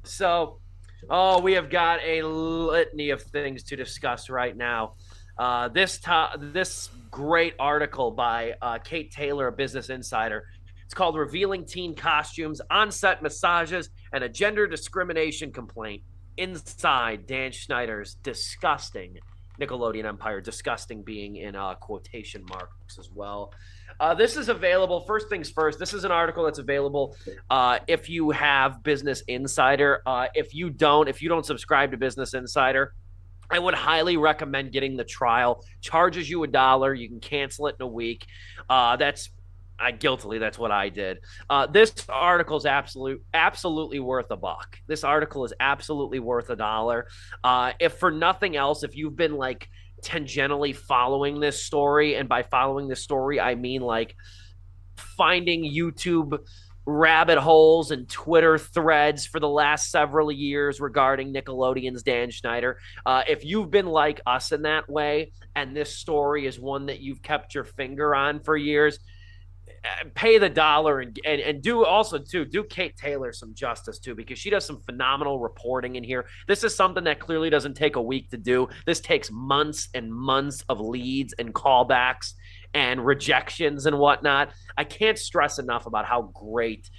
So, we have got a litany of things to discuss right now. This great article by Kate Taylor of Business Insider. It's called "Revealing Teen Costumes, On-Set Massages, and a Gender Discrimination Complaint Inside Dan Schneider's Disgusting Nickelodeon Empire." Disgusting being in quotation marks as well. This is available. First things first. This is an article that's available if you have Business Insider. If you don't subscribe to Business Insider, I would highly recommend getting the trial. Charges you $1. You can cancel it in a week. That's what I did. This article is absolutely worth a buck. This article is absolutely worth $1. If for nothing else, if you've been like tangentially following this story, and by following this story, I mean like finding YouTube rabbit holes and Twitter threads for the last several years regarding Nickelodeon's Dan Schneider. If you've been like us in that way, and this story is one that you've kept your finger on for years, pay the dollar and do also too do Kate Taylor some justice too, because she does some phenomenal reporting in here. This is something that clearly doesn't take a week to do. This takes months and months of leads and callbacks and rejections and whatnot. I can't stress enough about how great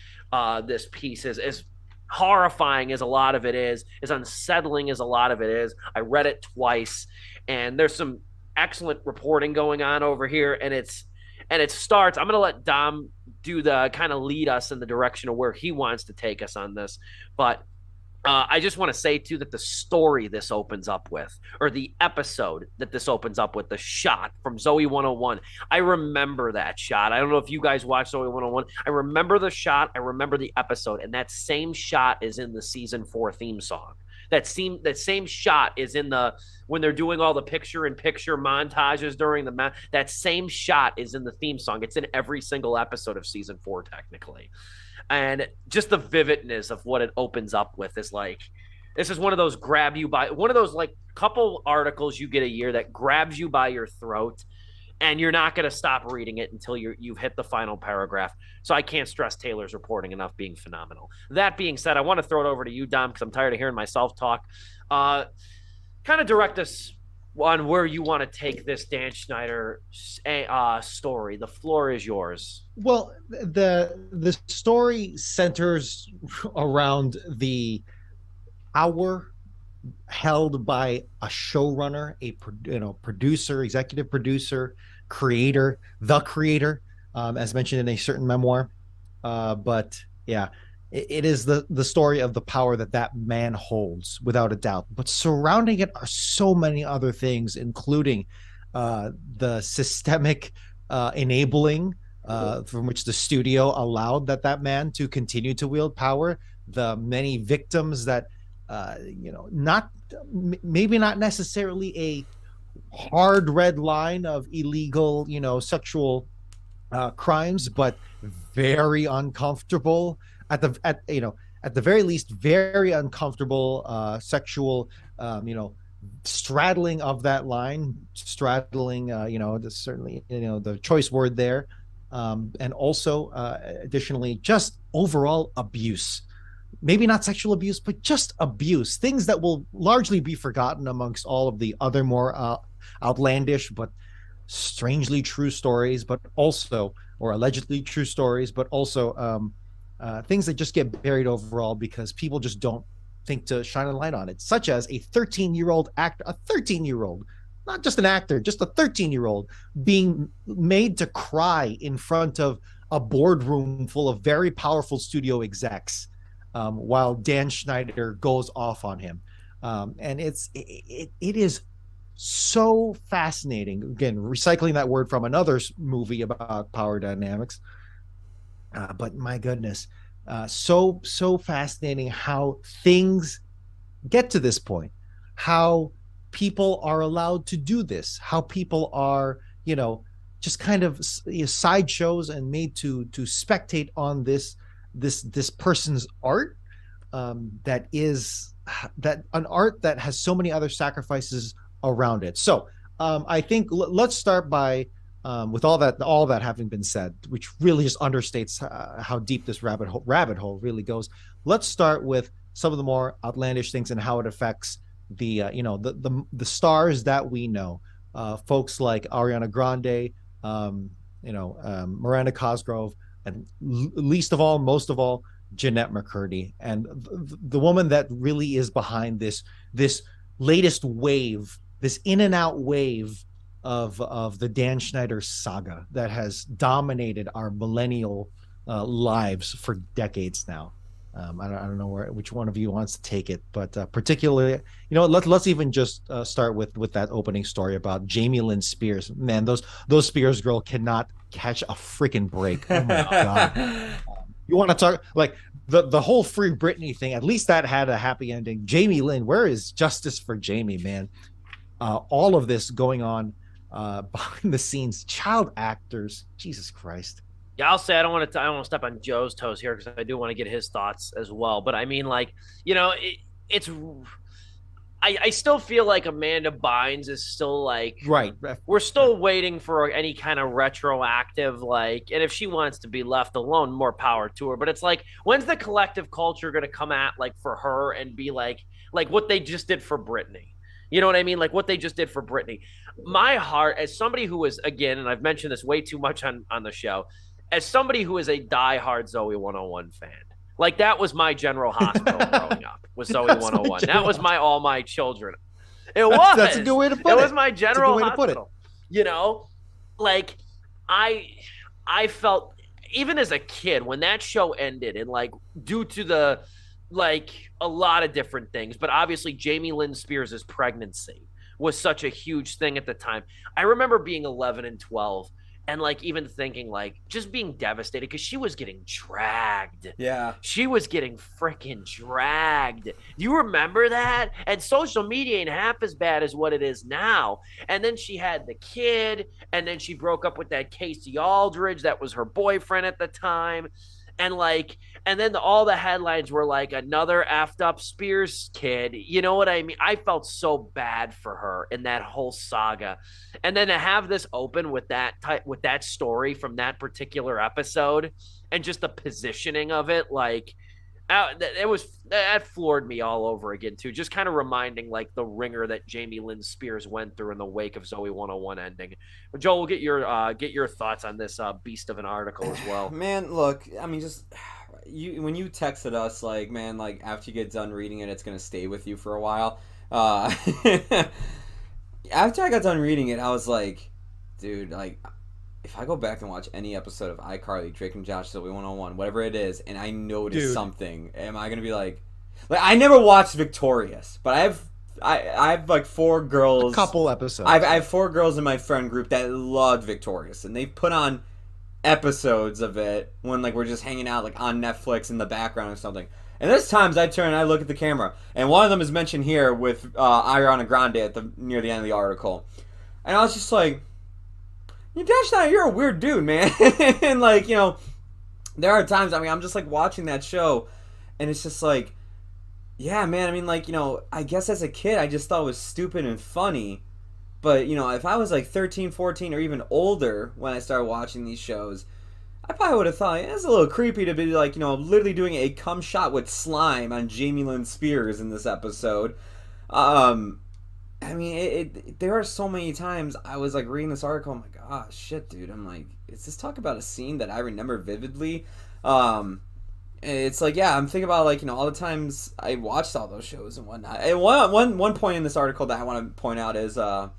this piece is. As horrifying as a lot of it is, as unsettling as a lot of it is, I read it twice, and there's some excellent reporting going on over here, and it starts. I'm going to let Dom do the kind of lead us in the direction of where he wants to take us on this. But I just want to say, too, that the story this opens up with, or the episode that this opens up with, the shot from Zoe 101. I remember that shot. I don't know if you guys watched Zoe 101. I remember the shot. I remember the episode. And that same shot is in the season 4 theme song. That same shot is in the when they're doing all the picture-in-picture montages during that same shot is in the theme song. It's in every single episode of season 4, technically. And just the vividness of what it opens up with is like, this is one of those like couple articles you get a year that grabs you by your throat, and you're not going to stop reading it until you've hit the final paragraph. So I can't stress Taylor's reporting enough being phenomenal. That being said, I want to throw it over to you, Dom, because I'm tired of hearing myself talk. Kind of direct us on where you want to take this Dan Schneider story. The floor is yours. Well, the story centers around the power held by a showrunner, producer, executive producer, creator, the creator, as mentioned in a certain memoir. But yeah, it is the story of the power that man holds, without a doubt. But surrounding it are so many other things, including the systemic enabling from which the studio allowed that man to continue to wield power, the many victims that not maybe not necessarily a hard red line of illegal, sexual crimes, but very uncomfortable at the very least, very uncomfortable sexual, straddling of that line, straddling, certainly, the choice word there. And also, additionally, just overall abuse. Maybe not sexual abuse, but just abuse. Things that will largely be forgotten amongst all of the other more outlandish but strangely true stories, but also, or allegedly true stories, but also things that just get buried overall because people just don't think to shine a light on it, such as a 13-year-old actor, a 13-year-old, not just an actor, just a 13-year-old being made to cry in front of a boardroom full of very powerful studio execs, while Dan Schneider goes off on him. And it is so fascinating. Again, recycling that word from another movie about power dynamics. But my goodness, so fascinating how things get to this point, how people are allowed to do this, how people are, just kind of sideshows and made to spectate on this person's art, that an art that has so many other sacrifices around it. So I think let's start by, with all that having been said, which really just understates how deep this rabbit hole really goes. Let's start with some of the more outlandish things and how it affects the stars that we know, folks like Ariana Grande, Miranda Cosgrove, and least of all, most of all, Jeanette McCurdy, and the woman that really is behind this latest wave, this in and out wave of the Dan Schneider saga that has dominated our millennial lives for decades now. I don't know which one of you wants to take it, but particularly, let's even just start with that opening story about Jamie Lynn Spears. Man, those Spears girl cannot catch a freaking break. Oh my god! You want to talk like the whole Free Britney thing? At least that had a happy ending. Jamie Lynn, where is justice for Jamie, man? All of this going on behind the scenes, child actors, Jesus Christ. Yeah, I'll say I don't want to step on Joe's toes here because I do want to get his thoughts as well. But I mean, like, it's. I still feel like Amanda Bynes is still like right. We're still waiting for any kind of retroactive and if she wants to be left alone, more power to her. But it's like, when's the collective culture going to come at for her and be like what they just did for Britney? You know what I mean? Like what they just did for Britney. My heart, as somebody who is, again, and I've mentioned this way too much on the show, as somebody who is a diehard Zoe 101 fan, that was my General Hospital growing up, was Zoe 101. That was all my children. It was. That's a good way to put it. It was my General Hospital. I felt, even as a kid, when that show ended, and due to the a lot of different things, but obviously Jamie Lynn Spears' pregnancy was such a huge thing at the time. I remember being 11 and 12 and even thinking just being devastated because she was getting dragged. Yeah. She was getting freaking dragged. Do you remember that? And social media ain't half as bad as what it is now. And then she had the kid, and then she broke up with that Casey Aldridge that was her boyfriend at the time. And then all the headlines were another effed up Spears kid. You know what I mean? I felt so bad for her in that whole saga. And then to have this open with that story from that particular episode and just the positioning of it, that floored me all over again too. Just kind of reminding the ringer that Jamie Lynn Spears went through in the wake of Zoe 101 ending. But Joel, we'll get your thoughts on this beast of an article as well. Man, look, I mean, just when you texted us, after you get done reading it, it's gonna stay with you for a while. After I got done reading it, I was like, dude, if I go back and watch any episode of iCarly, Drake and Josh, Zoe 101, whatever it is, and I notice something, am I gonna be like I never watched Victorious, but I have 4 girls, a couple episodes. I have 4 girls in my friend group that loved Victorious, and they put on episodes of it when we're just hanging out on Netflix in the background or something. And there's times I turn and I look at the camera, and one of them is mentioned here with Ariana Grande near the end of the article, and I was just like, Dan Schneider, you're a weird dude, man. And there are times, I'm just watching that show, and it's just yeah, man, I mean, I guess as a kid I just thought it was stupid and funny, but if I was 13, 14, or even older when I started watching these shows, I probably would have thought it's a little creepy to be literally doing a cum shot with slime on Jamie Lynn Spears in this episode. I mean, there are so many times I was reading this article, I'm like, ah, shit, dude. I'm like, is this talk about a scene that I remember vividly? It's yeah, I'm thinking about all the times I watched all those shows and whatnot. And one point in this article that I want to point out is it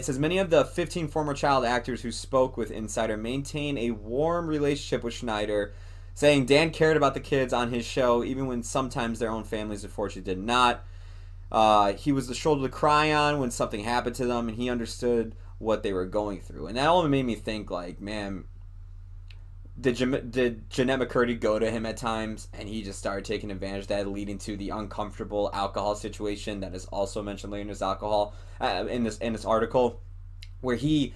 says many of the 15 former child actors who spoke with Insider maintain a warm relationship with Schneider, saying Dan cared about the kids on his show even when sometimes their own families unfortunately did not. He was the shoulder to cry on when something happened to them, and he understood what they were going through. And that only made me think, man, did Jeanette McCurdy go to him at times, and he just started taking advantage of that, leading to the uncomfortable alcohol situation that is also mentioned later in this article, where he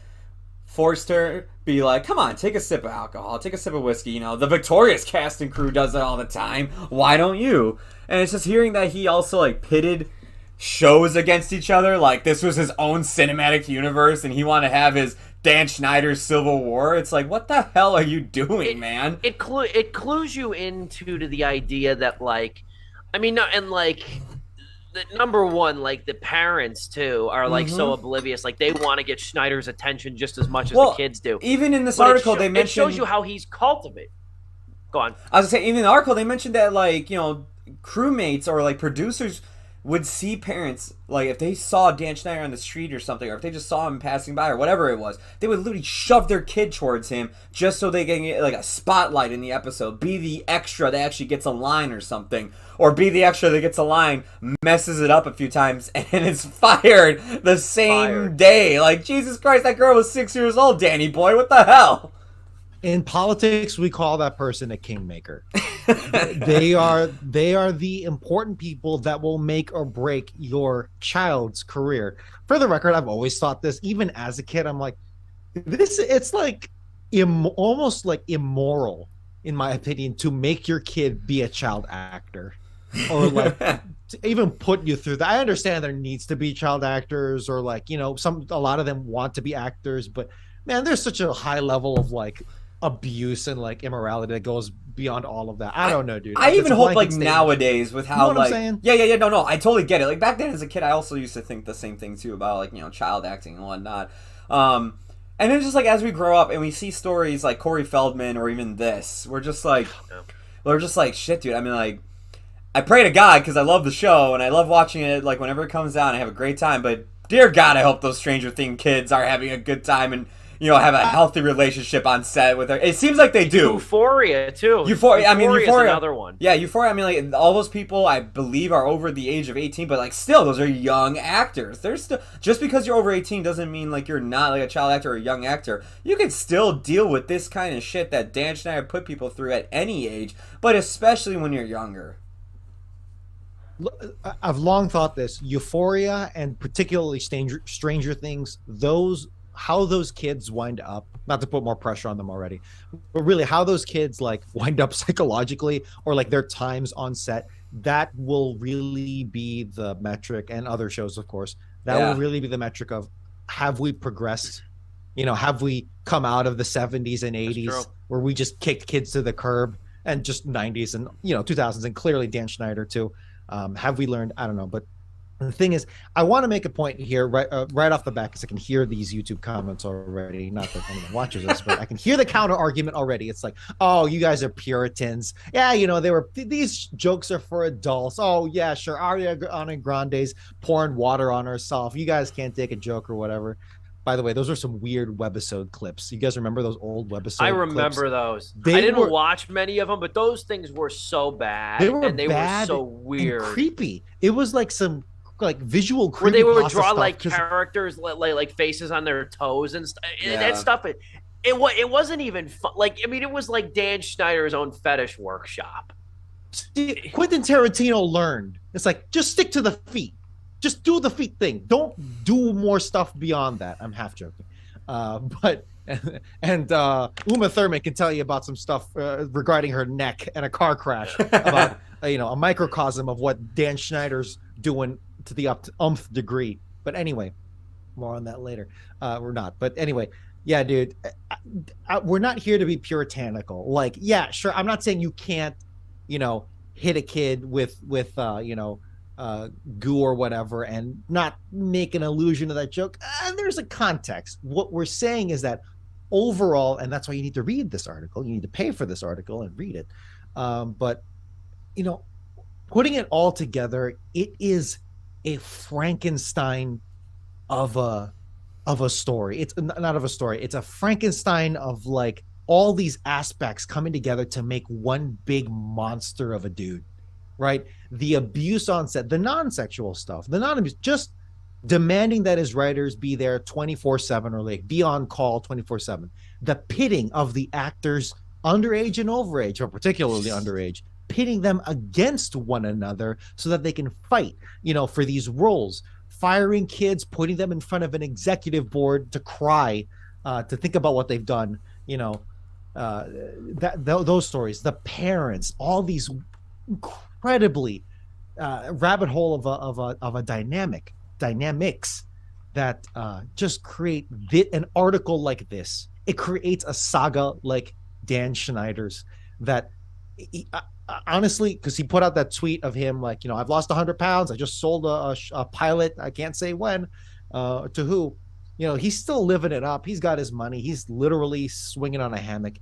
forced her be come on, take a sip of alcohol, take a sip of whiskey. The Victorious cast and crew does that all the time. Why don't you? And it's just hearing that he also pitted shows against each other, this was his own cinematic universe, and he wanted to have his Dan Schneider's Civil War. It's like, what the hell are you doing, man? It clues you into to the idea that, like, I mean, and like, number one, like the parents too are like so oblivious. Like they want to get Schneider's attention just as much as the kids do. Even in this article, they mentioned, it shows you how he's cultivated. Go on. I was gonna say, even in the article, they mentioned that, like, you know, crewmates or like producers would see parents, like if they saw Dan Schneider on the street or something, or if they just saw him passing by or whatever it was, they would literally shove their kid towards him just so they can get like a spotlight in the episode, be the extra that actually gets a line or something, or be the extra that gets a line, messes it up a few times, and is fired the same day. Like, Jesus Christ, that girl was 6 years old, Danny boy, what the hell? In politics, we call that person a kingmaker. They are the important people that will make or break your child's career. For the record, I've always thought this, even as a kid. I'm like, it's like almost like immoral, in my opinion, to make your kid be a child actor, or like to even put you through that. I understand there needs to be child actors, or like, you know, a lot of them want to be actors, but man, there's such a high level of like abuse and like immorality that goes beyond all of that. I don't know, dude. I even hope like nowadays with how, you know what like, I'm saying? Yeah, no, I totally get it. Like back then as a kid, I also used to think the same thing too about, like, you know, child acting and whatnot. And then just like as we grow up and we see stories like Corey Feldman or even this, we're just like shit, dude. I mean, like, I pray to God because I love the show and I love watching it, like whenever it comes out, and I have a great time. But dear God, I hope those Stranger Things kids are having a good time and, you know, have a healthy relationship on set with her. It seems like they do. Euphoria too. Euphoria. I mean, Euphoria. Another one. Yeah, Euphoria. I mean, like, all those people, I believe, are over the age of 18, but like, still, those are young actors. They're still, just because you're over 18 doesn't mean like you're not like a child actor or a young actor. You can still deal with this kind of shit that Dan Schneider put people through at any age, but especially when you're younger. I've long thought this. Euphoria and particularly Stranger Things, how those kids wind up, not to put more pressure on them already, but really how those kids like wind up psychologically, or like their times on set, that will really be the metric, and other shows, of course, that will really be the metric of, have we progressed? You know, have we come out of the 70s and 80s where we just kicked kids to the curb, and just 90s and, you know, 2000s, and clearly Dan Schneider too. Have we learned? I don't know, but the thing is, I want to make a point here right off the bat, because I can hear these YouTube comments already. Not that anyone watches us, but I can hear the counter argument already. It's like, oh, you guys are Puritans. Yeah, you know, these jokes are for adults. Oh, yeah, sure. Ariana Grande's pouring water on herself. You guys can't take a joke or whatever. By the way, those are some weird webisode clips. You guys remember those old webisode clips? I remember those. I didn't watch many of them, but those things were so bad. They were so weird. And creepy. It was like some like visual creepy, where they would draw like characters like faces on their toes and that stuff. It wasn't even fun. Like, I mean, it was like Dan Schneider's own fetish workshop. Quentin Tarantino learned. It's like, just stick to the feet. Just do the feet thing. Don't do more stuff beyond that. I'm half joking. But Uma Thurman can tell you about some stuff regarding her neck and a car crash, about you know, a microcosm of what Dan Schneider's doing to the umpth degree. But anyway, more on that later. We're not. But anyway, yeah, dude, we're not here to be puritanical. Like, yeah, sure. I'm not saying you can't, you know, hit a kid with you know, goo or whatever and not make an allusion to that joke. And there's a context. What we're saying is that overall, and that's why you need to read this article, you need to pay for this article and read it. But, you know, putting it all together, it is a Frankenstein of a story. It's not of a story. It's a Frankenstein of like all these aspects coming together to make one big monster of a dude. Right? The abuse on set, the non-sexual stuff, the non-abuse, just demanding that his writers be there 24/7 or like be on call 24/7. The pitting of the actors, underage and overage, or particularly underage, pitting them against one another so that they can fight, you know, for these roles. Firing kids, putting them in front of an executive board to cry, to think about what they've done, you know, those stories. The parents, all these incredibly rabbit hole of a dynamics that just create an article like this. It creates a saga like Dan Schneider's that honestly, because he put out that tweet of him like, I've lost 100 pounds. I just sold a pilot. I can't say when, to who. He's still living it up. He's got his money. He's literally swinging on a hammock.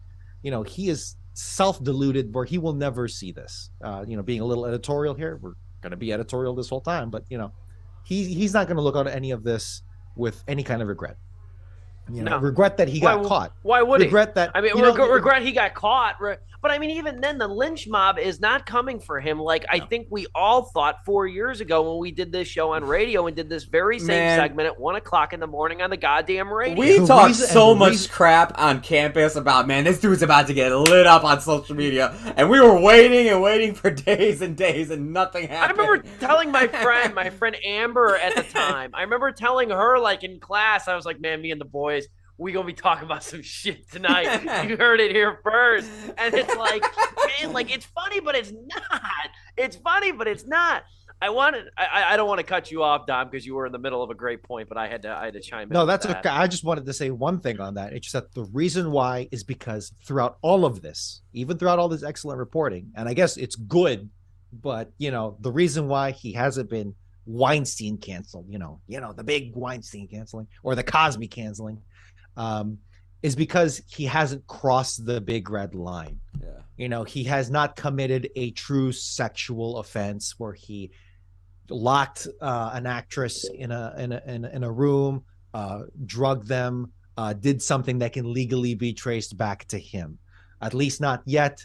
He is self-deluded where he will never see this. Being a little editorial here, we're going to be editorial this whole time, but he's not going to look on any of this with any kind of regret. No. Regret that he got caught. Why would regret he? that? I mean, regret he got caught. But I mean, even then, the lynch mob is not coming for him. Like I think we all thought 4 years ago when we did this show on radio and did this very same segment at 1 o'clock in the morning on the goddamn radio. We talked so much crap on campus about, man, this dude's about to get lit up on social media, and we were waiting and waiting for days and days, and nothing happened. I remember telling my friend Amber at the time. I remember telling her, like in class, I was like, man, me and the boys, we gonna be talking about some shit tonight. You heard it here first. And it's like, man, like it's funny, but it's not. It's funny, but it's not. I don't want to cut you off, Dom, because you were in the middle of a great point, but I had to chime in. No, that's okay. I just wanted to say one thing on that. It's just that the reason why is because throughout all of this, even throughout all this excellent reporting, and I guess it's good, but the reason why he hasn't been Weinstein canceled, the big Weinstein canceling or the Cosby canceling, is because he hasn't crossed the big red line. Yeah. He has not committed a true sexual offense where he locked an actress in a room, drugged them, did something that can legally be traced back to him. At least not yet.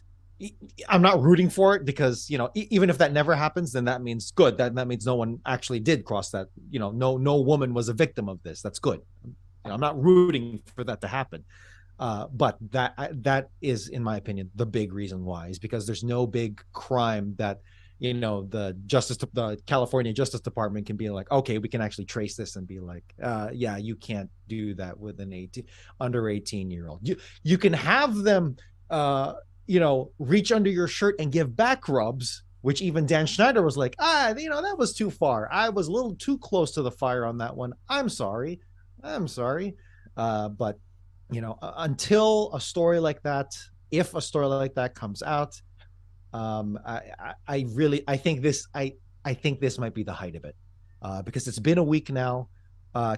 I'm not rooting for it because, even if that never happens, then that means good. That means no one actually did cross that. No woman was a victim of this. That's good. I'm not rooting for that to happen. But that is, in my opinion, the big reason why is because there's no big crime that, the California Justice Department can be like, okay, we can actually trace this and be like, yeah, you can't do that with an under 18-year-old. You can have them, reach under your shirt and give back rubs, which even Dan Schneider was like, that was too far. I was a little too close to the fire on that one. I'm sorry. But until a story like that, if a story like that comes out, I think this might be the height of it, because it's been a week now.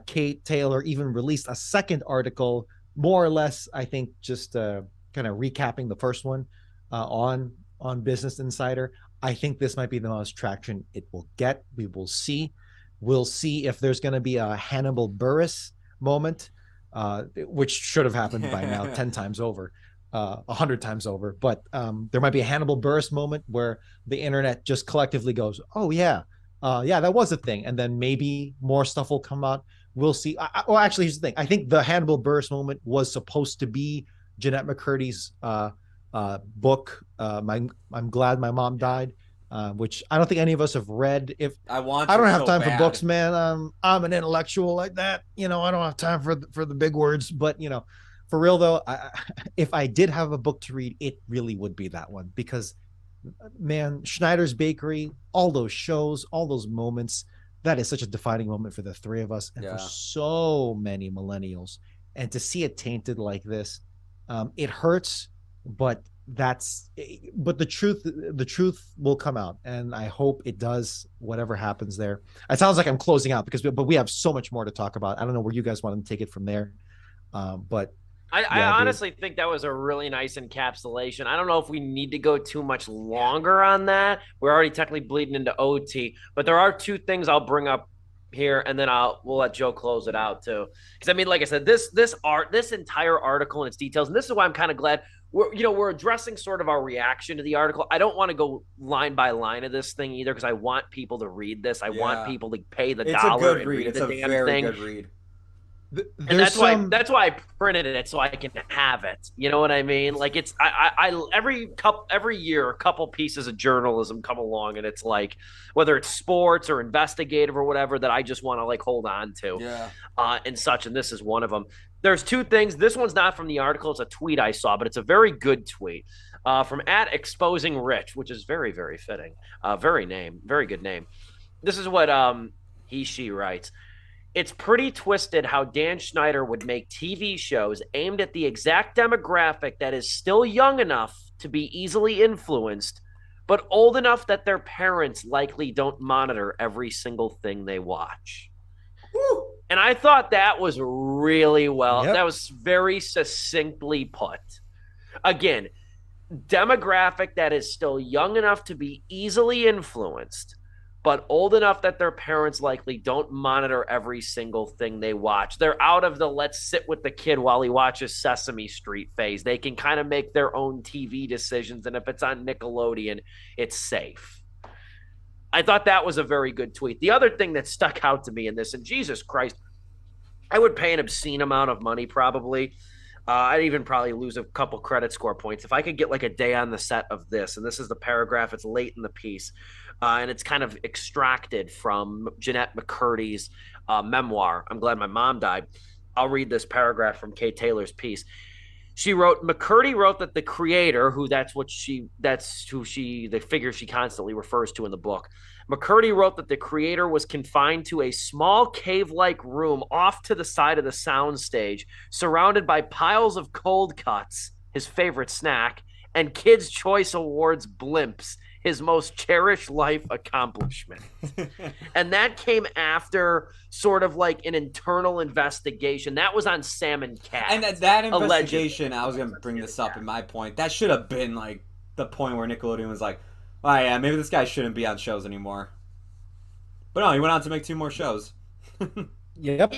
Kate Taylor even released a second article, more or less, I think, just kind of recapping the first one on Business Insider. I think this might be the most traction it will get. We will see. We'll see if there's going to be a Hannibal Buress moment, which should have happened by now 10 times over, 100 times over. But there might be a Hannibal Buress moment where the internet just collectively goes, oh, yeah, that was a thing. And then maybe more stuff will come out. We'll see. Well, actually, here's the thing. I think the Hannibal Buress moment was supposed to be Jeanette McCurdy's book, I'm Glad My Mom Died. Which I don't think any of us have read. I don't have time for books, man. I'm an intellectual like that. I don't have time for the big words. But for real though, if I did have a book to read, it really would be that one, because, man, Schneider's Bakery, all those shows, all those moments, that is such a defining moment for the three of us and for so many millennials. And to see it tainted like this, it hurts, but the truth will come out, and I hope it does, whatever happens there. It sounds like I'm closing out but we have so much more to talk about. I don't know where you guys want to take it from there, but I honestly think that was a really nice encapsulation. I don't know if we need to go too much longer on that. We're already technically bleeding into OT, but there are two things I'll bring up here, and then we'll let Joe close it out too. Because I mean, like I said, this entire article and its details, and this is why I'm kind of glad we're addressing sort of our reaction to the article. I don't want to go line by line of this thing either, because I want people to read this. I want people to pay the dollar and read the damn thing. It's a very good read. And that's why I printed it so I can have it. You know what I mean? Like it's every year a couple pieces of journalism come along, and it's like, whether it's sports or investigative or whatever, that I just want to like hold on to, and such. And this is one of them. There's two things. This one's not from the article. It's a tweet I saw, but it's a very good tweet from @ExposingRich, which is very, very fitting. Very good name. This is what she writes. It's pretty twisted how Dan Schneider would make TV shows aimed at the exact demographic that is still young enough to be easily influenced, but old enough that their parents likely don't monitor every single thing they watch. Woo! And I thought that was really well. Yep. That was very succinctly put. Again, demographic that is still young enough to be easily influenced, but old enough that their parents likely don't monitor every single thing they watch. They're out of the let's sit with the kid while he watches Sesame Street phase. They can kind of make their own TV decisions, and if it's on Nickelodeon, it's safe. I thought that was a very good tweet. The other thing that stuck out to me in this, and Jesus Christ, I would pay an obscene amount of money probably. I'd even probably lose a couple credit score points if I could get like a day on the set of this. And this is the paragraph. It's late in the piece. And it's kind of extracted from Jeanette McCurdy's memoir, I'm Glad My Mom Died. I'll read this paragraph from Kate Taylor's piece. She wrote, McCurdy wrote that the creator, the figure she constantly refers to in the book. McCurdy wrote that the creator was confined to a small cave-like room off to the side of the soundstage, surrounded by piles of cold cuts, his favorite snack, and Kids' Choice Awards blimps, his most cherished life accomplishment. And that came after sort of like an internal investigation. That was on Sam and Cat. And that investigation, I was going to bring this up in my point, that should have been like the point where Nickelodeon was like, oh yeah, maybe this guy shouldn't be on shows anymore. But no, he went on to make 2 more shows. Yep.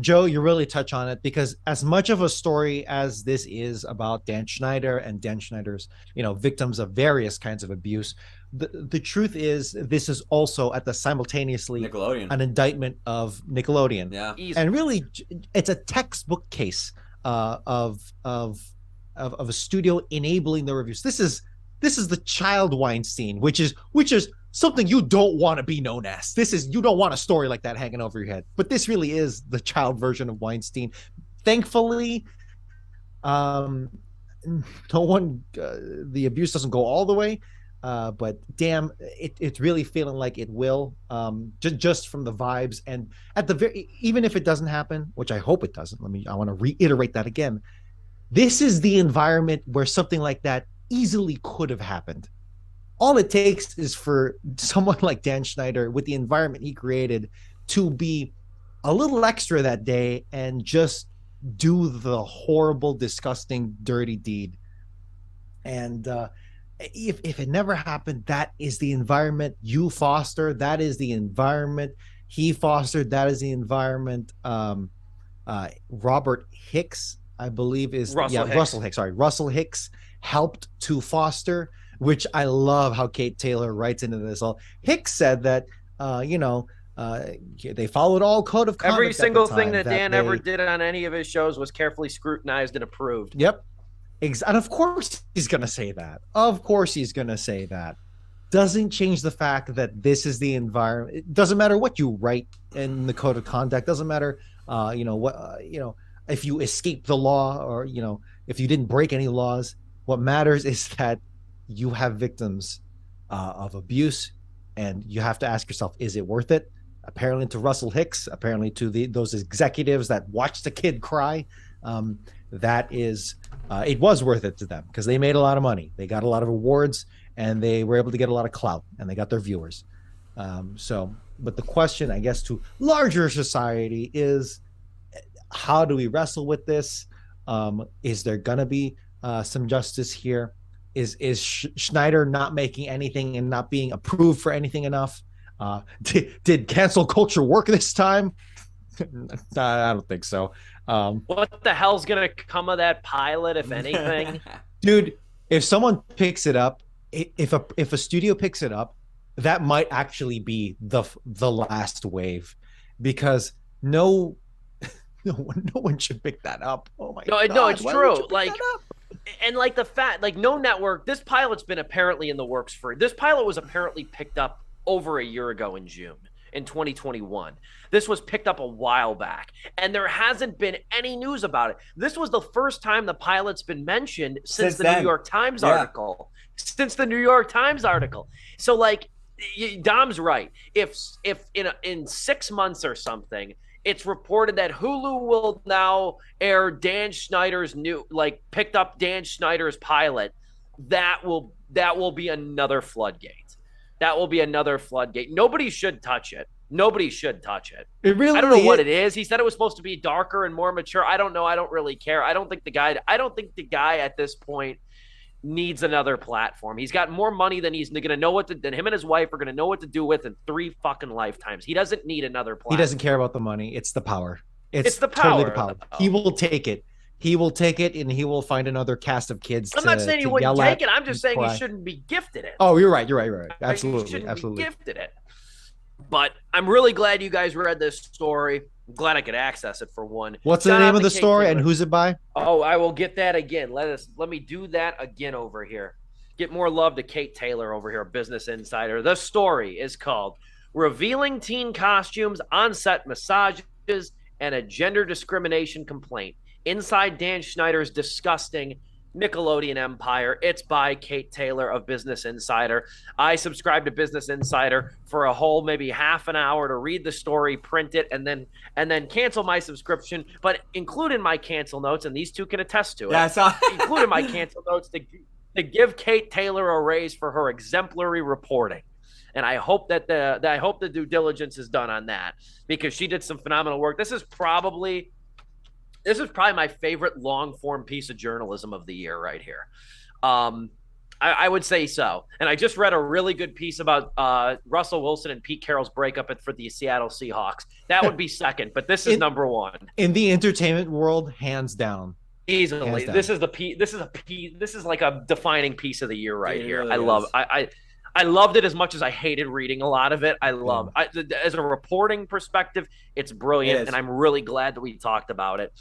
Joe, you really touch on it, because as much of a story as this is about Dan Schneider and Dan Schneider's, victims of various kinds of abuse, the truth is this is also at the simultaneously Nickelodeon. An indictment of Nickelodeon. Yeah. And really, it's a textbook case of a studio enabling the reviews. This is the child Weinstein, which is something you don't want to be known as. You don't want a story like that hanging over your head. But this really is the child version of Weinstein. Thankfully, the abuse doesn't go all the way. But damn, it's really feeling like it will, just from the vibes. And at the even if it doesn't happen, which I hope it doesn't, I want to reiterate that again. This is the environment where something like that easily could have happened. All it takes is for someone like Dan Schneider, with the environment he created, to be a little extra that day and just do the horrible, disgusting, dirty deed. And if it never happened, that is the environment you foster. That is the environment he fostered. That is the environment Robert Hicks, I believe, is Russell Hicks helped to foster, which I love how Kate Taylor writes into this. Hicks said that, they followed all code of conduct. Every single thing that Dan ever did on any of his shows was carefully scrutinized and approved. Yep. And of course he's going to say that. Doesn't change the fact that this is the environment. It doesn't matter what you write in the code of conduct. Doesn't matter, if you escape the law or, if you didn't break any laws. What matters is that you have victims of abuse, and you have to ask yourself, is it worth it? Apparently to Russell Hicks, apparently to those executives that watched the kid cry, it was worth it to them, because they made a lot of money. They got a lot of awards, and they were able to get a lot of clout, and they got their viewers. But the question, I guess, to larger society is, how do we wrestle with this? Is there going to be some justice here? Is Schneider not making anything and not being approved for anything enough? Did cancel culture work this time? I don't think so. What the hell's gonna come of that pilot, if anything? Dude, if someone picks it up, if a studio picks it up, that might actually be the last wave, because no one should pick that up. Oh my god. No, it's true. And like the fact, like no network, this pilot's been apparently in the works this pilot was apparently picked up over a year ago in June in 2021. This was picked up a while back, and there hasn't been any news about it. This was the first time the pilot's been mentioned since the New York Times article. Since the New York Times article. So like, Dom's right. If in 6 months or something, it's reported that Hulu will now air Dan Schneider's picked up Dan Schneider's pilot. That will be another floodgate. That will be another floodgate. Nobody should touch it. Nobody should touch it. It really I don't know what it is. He said it was supposed to be darker and more mature. I don't know. I don't really care. I don't think the guy at this point needs another platform. He's got more money than he's going to know what to, than him and his wife are going to know what to do with in 3 fucking lifetimes. He doesn't need another platform. He doesn't care about the money. It's the power. It's the power. Totally the power. He will take it. He will take it, and he will find another cast of kids. I'm not saying he wouldn't take it. I'm just saying he shouldn't be gifted it. Oh, you're right. Absolutely. He shouldn't Absolutely. be gifted it. But I'm really glad you guys read this story. I'm glad I could access it for one. What's the name of the story and who's it by? Oh, I will get that again. Let me do that again over here. Get more love to Kate Taylor over here, Business Insider. The story is called Revealing Teen Costumes, On-Set Massages, and a Gender Discrimination Complaint. Inside Dan Schneider's disgusting Nickelodeon empire. It's by Kate Taylor of Business Insider. I subscribe to Business Insider for a whole maybe half an hour to read the story, print it, and then cancel my subscription. But include in my cancel notes, and these two can attest to it. Include in my cancel notes to give Kate Taylor a raise for her exemplary reporting. And I hope that the due diligence is done on that, because she did some phenomenal work. This is probably my favorite long form piece of journalism of the year right here. I would say so. And I just read a really good piece about Russell Wilson and Pete Carroll's breakup for the Seattle Seahawks. That would be second, but this is number one. In the entertainment world, hands down. Easily. Hands down. This is like a defining piece of the year right here. Really I love I loved it as much as I hated reading a lot of it. As a reporting perspective, it's brilliant, and I'm really glad that we talked about it.